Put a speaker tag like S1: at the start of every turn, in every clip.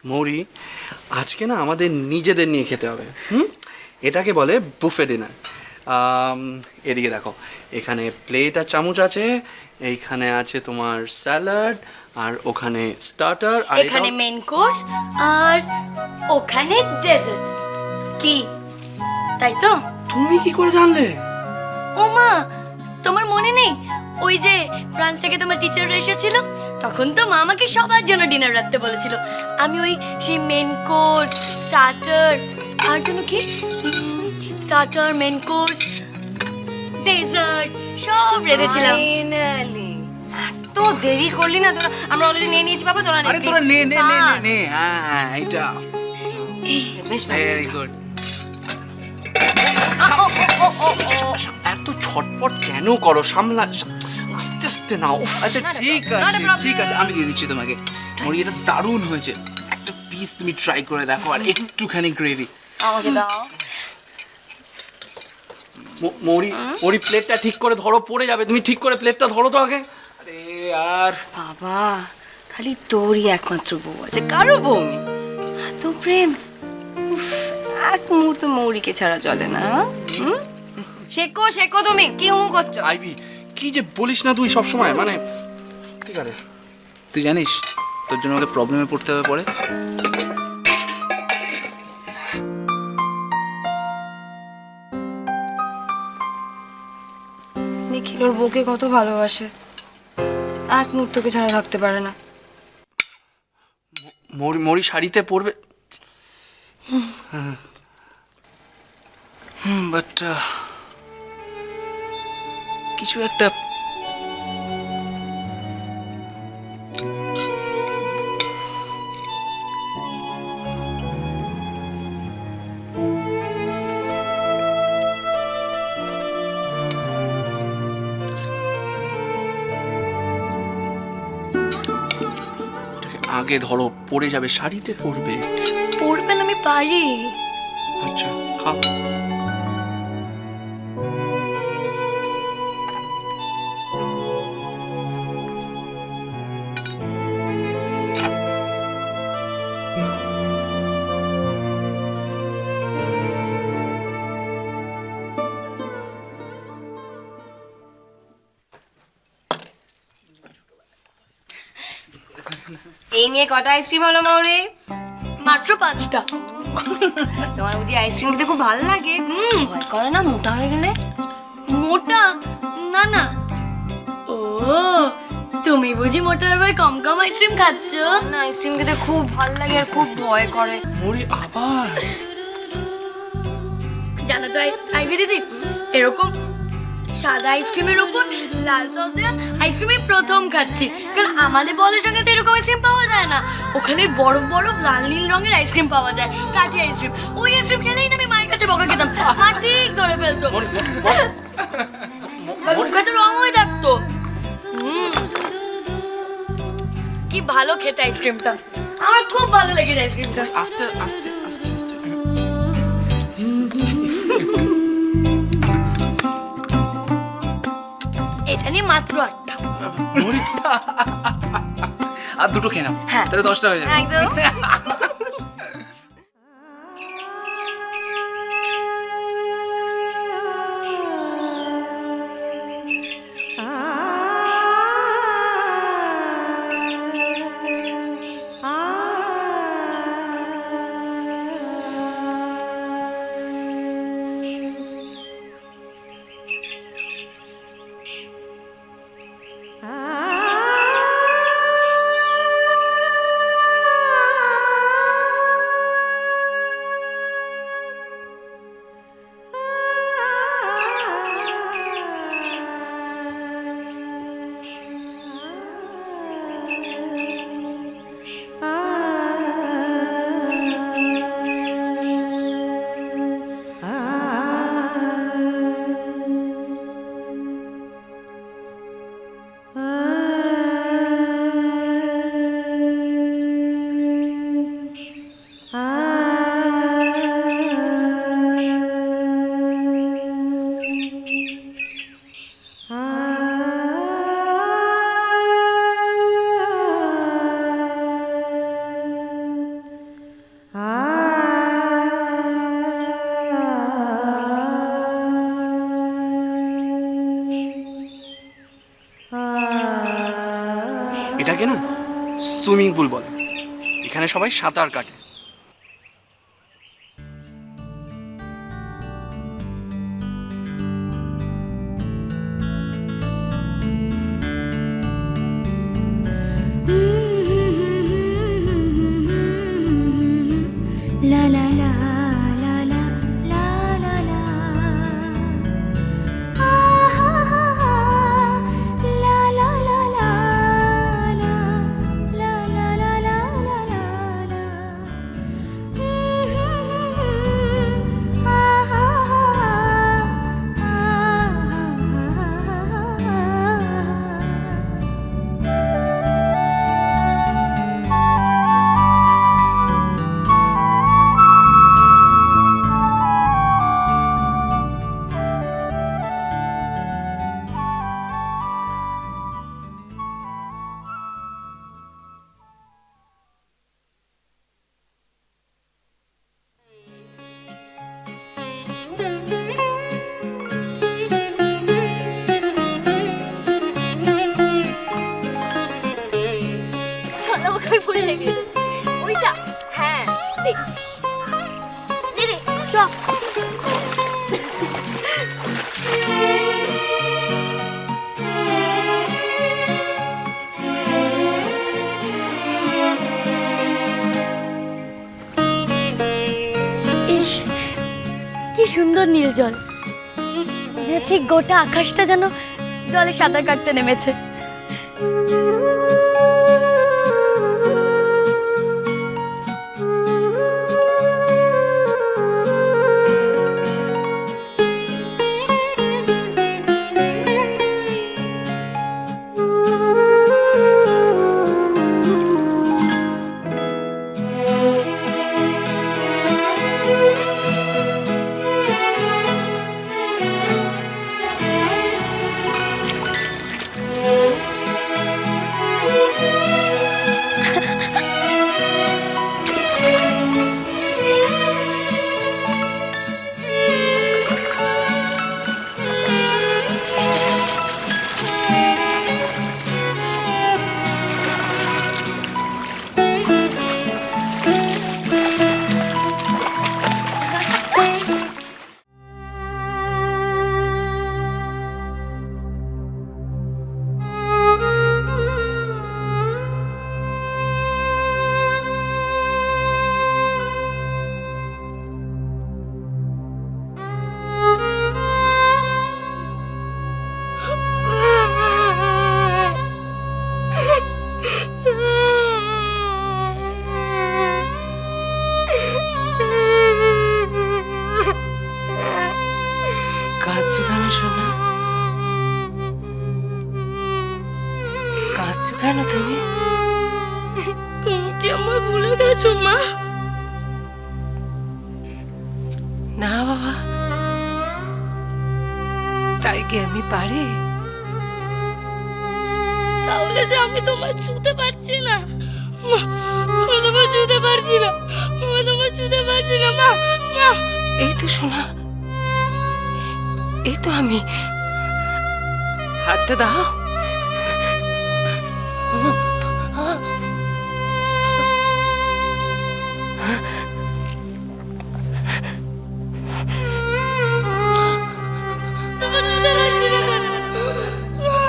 S1: মৌরি, আজকে না আমাদের নিজেদের নিয়ে খেতে হবে। এটাকে বলে বুফে ডিনার। এদিকে দেখো, এখানে প্লেট আর চামচ আছে, এইখানে আছে তোমার স্যালাড, আর ওখানে স্টার্টার, আর
S2: এখানে মেন কোর্স, আর ওখানে ডেজার্ট। কি তাই তো?
S1: তুমি কি করে জানলে?
S2: ও মা, তোমার মনে নেই ওই যে ফ্রান্স থেকে তোমার টিচাররা এসেছিল? তখন তো মা আমাকে সবার জন্য ডিনার রাখতে বলেছিল। আমি ওই সেই মেন কোর্স, স্টার্টার, আর জন্য কি স্টার্টার, মেন কোর্স, ডেজার্ট সব রেঁধেছিলাম।
S3: ফাইনালি এত দেরি করলি না তোরা? আমরা অলরেডি নিয়ে নিয়েছি বাবা, তোরা নে।
S4: আরে তোরা নে নে নে নে নে।
S3: Fast.
S4: হ্যাঁ, এটা
S3: বেশ ভালো।
S4: Very good.
S1: এত ছটপট কেন করো? সামলা, আস্তে আস্তে নাও।
S4: আচ্ছা ঠিক
S3: not a
S4: আছে
S3: problem.
S4: ঠিক আছে, আমি দিয়ে দিচ্ছি তোমাকে। মরি, এটা দারুণ হয়েছে। একটা পিস তুমি ট্রাই করে দেখো, আর একটুখানি গ্রেভি।
S3: আমাকে দাও।
S1: মৌরি, মৌরি প্লেটটা ঠিক করে ধরো, পড়ে যাবে। তুমি ঠিক করে প্লেটটা ধরো তো আগে।
S4: আরে আর
S3: বাবা, খালি তোরই একমাত্র বউ আছে, কারো বউ নেই। এত প্রেম, উফ, এক মুহূর্ত মৌরিকে ছাড়া চলে না। হুম? শেখো শেখো, তুমি কি হুঁ করছো?
S1: আইবি, কি যে বলিস না তুই সব সময়, মানে ঠিক আছে।
S4: তুই জানিস তোর জন্য আমাকে প্রবলেমে পড়তে হবে পরে।
S3: নিখিল ওর বউকে কত ভালোবাসে, এক মুহূর্তকে ছাড়া থাকতে পারে না।
S1: মৌরি, মৌরি শাড়িতে পরবে।
S4: বাট কিছু একটা
S1: এটাকে আগে ধরো, পড়ে যাবে। শাড়িতে পরবে।
S2: পড়বেন আমি পারি।
S1: আচ্ছা, খাও।
S3: এই নিয়ে কটা আইসক্রিম হলো মৌরি?
S2: মাত্র 5টা।
S3: তোমার বুঝি আইসক্রিম খেতে খুব ভালো লাগে? ভয় করে না মোটা হয়ে গেলে?
S2: মোটা? না না। ও, তুমি বুঝি মোটার ভাই কম কম আইসক্রিম খাচ্ছ?
S3: না, আইসক্রিম খেতে খুব ভালো লাগে আর খুব ভয় করে।
S1: মৌরি আবার
S2: জানো তো আইভি দিদি, এরকম সাদা আইসক্রিমের উপর লাল সস দেওয়া আইসক্রিমই প্রথম খাচ্ছি। কারণ আমাদের বলের সঙ্গে তো এরকম আইসক্রিম পাওয়া যায় না। ওখানে বরফ বরফ লাল নীল রঙের আইসক্রিম পাওয়া যায়, কাঠি আইসক্রিম। ওই আইসক্রিম খেলেই না আমি মায়ের কাছে বকা খেতাম। মা ঠিক ধরে ফেলতো, মুখে তো রং হয়ে থাকতো। কি ভালো খেতে আইসক্রিমটা, আমার খুব ভালো লেগেছে আইসক্রিমটা।
S1: আস্তে আস্তে আস্তে আস্তে।
S2: এটা নিয়ে মাত্র 8টা।
S4: আর দুটো খেয়ে নাও,
S3: হ্যাঁ।
S4: তাহলে 10টা হয়ে যাবে।
S3: একদম।
S1: এটাকে না সুইমিং পুল বলে। এখানে সবাই সাঁতার কাটে।
S2: La la la la la la la la. Ah ha ha ha. La la la la la la la la la la la la. Ah ha ha ha. চলো ওকে ভুলে গেল ওইটা হ্যাঁ দেখ দিদি চ ইস কি সুন্দর নীল জল মনে হচ্ছে গোটা আকাশটা যেন জলে সাঁতার কাটতে নেমেছে।
S3: কাঁদছো কেন সোনা? কাঁদছো কেন তুমি?
S2: তুমি কি আমার ভুলে গেছো মা?
S3: না বাবা, তাই কি আমি পারি?
S2: তাহলে যে আমি তোমায় ছুতে পারছি না মা, আমি তোমায় ছুতে পারছি না, আমি তোমায় ছুতে পারছি না মা। মা
S3: এই তো সোনা, এই তো আমি। হাতটা দাও।
S2: তোমায় ছুতে পারছি না কেন? মা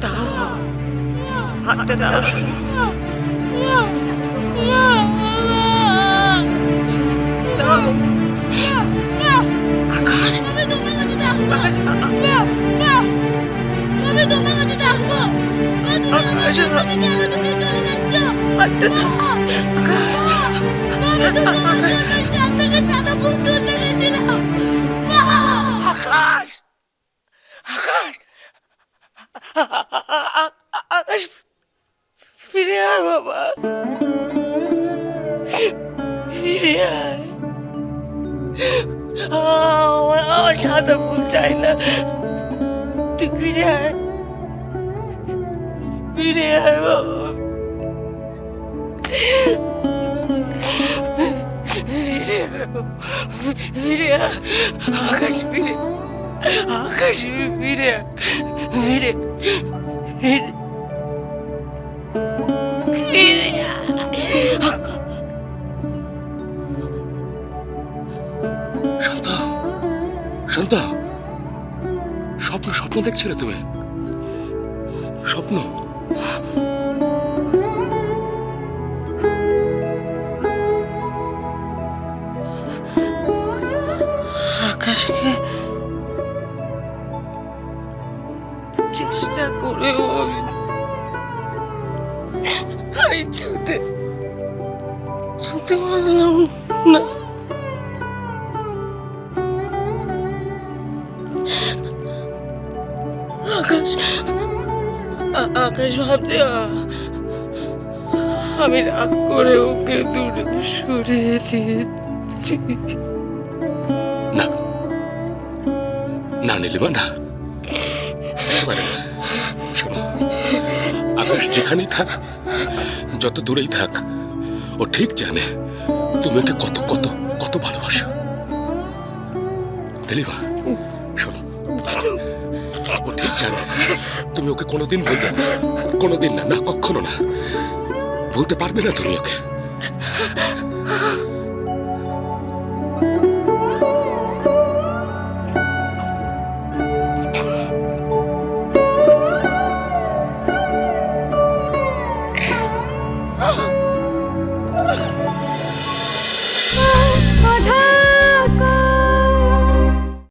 S3: দাও, হাতটা দাও সোনা।
S2: মা মা
S3: দাও।
S2: মা
S3: আকাশ,
S2: আমি তোমার কাছে থাকবো। মা মা আমি তোমার কাছে থাকবো। মা তুমি আমার কাছে কেন তুমি চলে যাচ্ছ?
S3: হাতটা দাও। আকাশ,
S2: আমি তো তোমার জন্য চাঁদ থেকে সাদা ফুল তুলতে গেছিলাম। মা
S3: আকাশ, আকাশ, আকাশ, ফিরে আয় বাবা, ফিরে আয়। আমার সাদা ফুল চাই না, তুই ফিরে আয়, ফিরে আয় বাবা, ফিরে আয়, ফিরে আয়। আকাশ ফিরে, আকাশ ফিরে, ফিরে, ফিরে।
S5: দেখছিলে তুমি? স্বপ্ন?
S3: আকাশকে চেষ্টা করেও আমি ছুতে পারলাম না। আকাশ আকাশ ভাবছে আমি রাগ করে ওকে দূরে সরিয়ে দিয়েছি।
S5: না না নীলিমা, না, একেবারে না। শোনো, আকাশ যেখানেই থাক, যত দূরেই থাক, ও ঠিক জানে তুমি ওকে কত কত কত ভালোবাসো। নীলিমা শোনো, ও ঠিক জানে তুমি ওকে কোনোদিন ভুলবে না, কোনোদিন না, না কখনো না, ভুলতে পারবে না তুমি ওকে।